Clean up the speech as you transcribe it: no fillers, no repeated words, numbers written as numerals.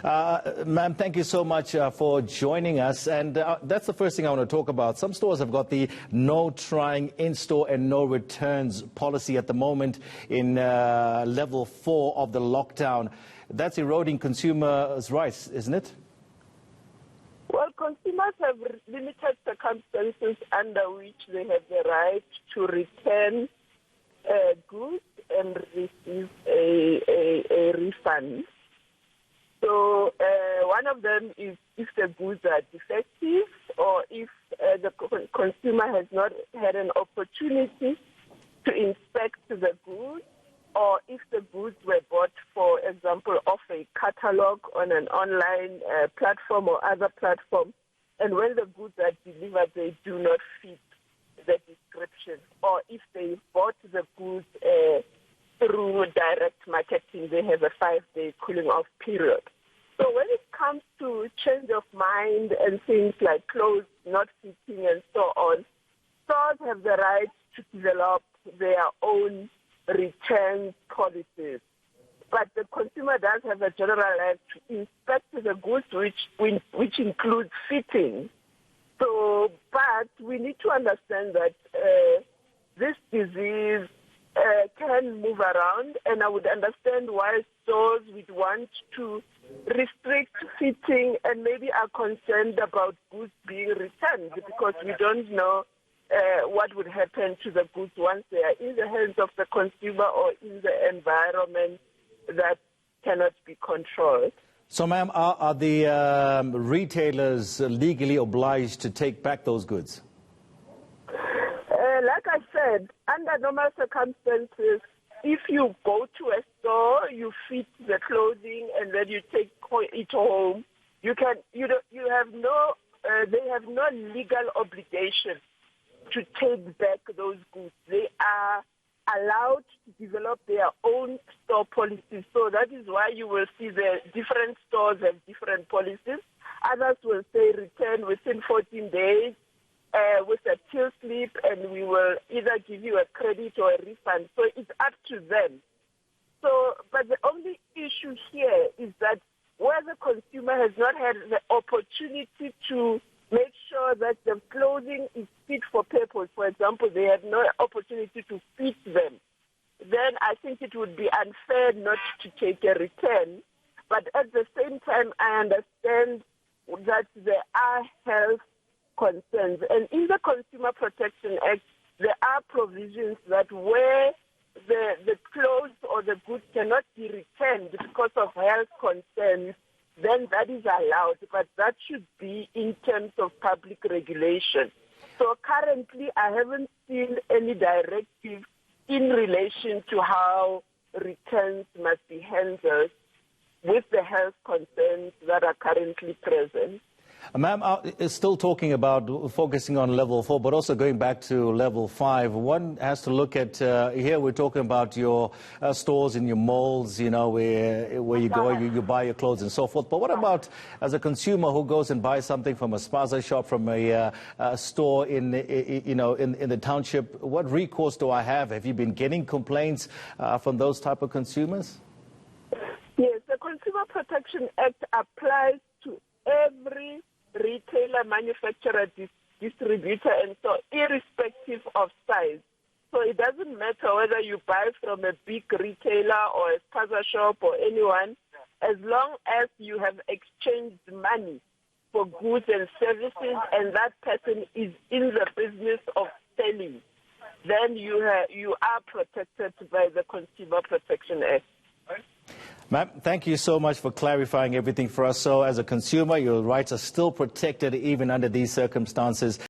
Ma'am, thank you so much for joining us. And that's the first thing I want to talk about. Some stores have got the no trying in-store and no returns policy at the moment in level 4 of the lockdown. That's eroding consumers' rights, isn't it? Well, consumers have limited circumstances under which they have the right to return goods and receive a refund. So one of them is if the goods are defective or if the consumer has not had an opportunity to inspect the goods, or if the goods were bought, for example, off a catalog on an online platform or other platform, and when the goods are delivered, they do not fit the description, or if they bought the goods through direct marketing, they have a 5-day cooling off period. So when it comes to change of mind and things like clothes not fitting and so on, stores have the right to develop their own return policies. But the consumer does have a general right to inspect the goods, which includes fitting. So, but we need to understand that this disease can move around, and I would understand why stores would want to restrict fitting and maybe are concerned about goods being returned, because we don't know what would happen to the goods once they are in the hands of the consumer or in the environment that cannot be controlled. So, ma'am, are the retailers legally obliged to take back those goods? Like I said, under normal circumstances, if you go to a store, you fit the clothing, and then you take it home, they have no legal obligation to take back those goods. They are allowed to develop their own store policies. So that is why you will see the different stores have different policies. Others will say return within 14 days with a till slip, and we will either give you a credit or a refund. So it's up to them. So, but the only issue here is that where the consumer has not had the opportunity to make sure that the clothing is fit for purpose. For example, they have no opportunity to fit them. Then I think it would be unfair not to take a return. But at the same time, I understand that there are health concerns. And in the Consumer Protection Act, there are provisions that where the clothes or the goods cannot be returned because of health concerns, then that is allowed, but that should be in terms of public regulation. So currently, I haven't seen any directive in relation to how returns must be handled with the health concerns that are currently present. Ma'am, still talking about focusing on level 4, but also going back to level 5. One has to look at, here we're talking about your stores in your malls, you know, where you go, you buy your clothes and so forth. But what about as a consumer who goes and buys something from a spaza shop, from a store in the township? What recourse do I have? Have you been getting complaints from those type of consumers? Yes, the Consumer Protection Act applies to every retailer, manufacturer, distributor, and so irrespective of size. So it doesn't matter whether you buy from a big retailer or a spaza shop or anyone, as long as you have exchanged money for goods and services and that person is in the business of selling, then you are protected by the Consumer Protection Act. Ma'am, thank you so much for clarifying everything for us. So as a consumer, your rights are still protected even under these circumstances.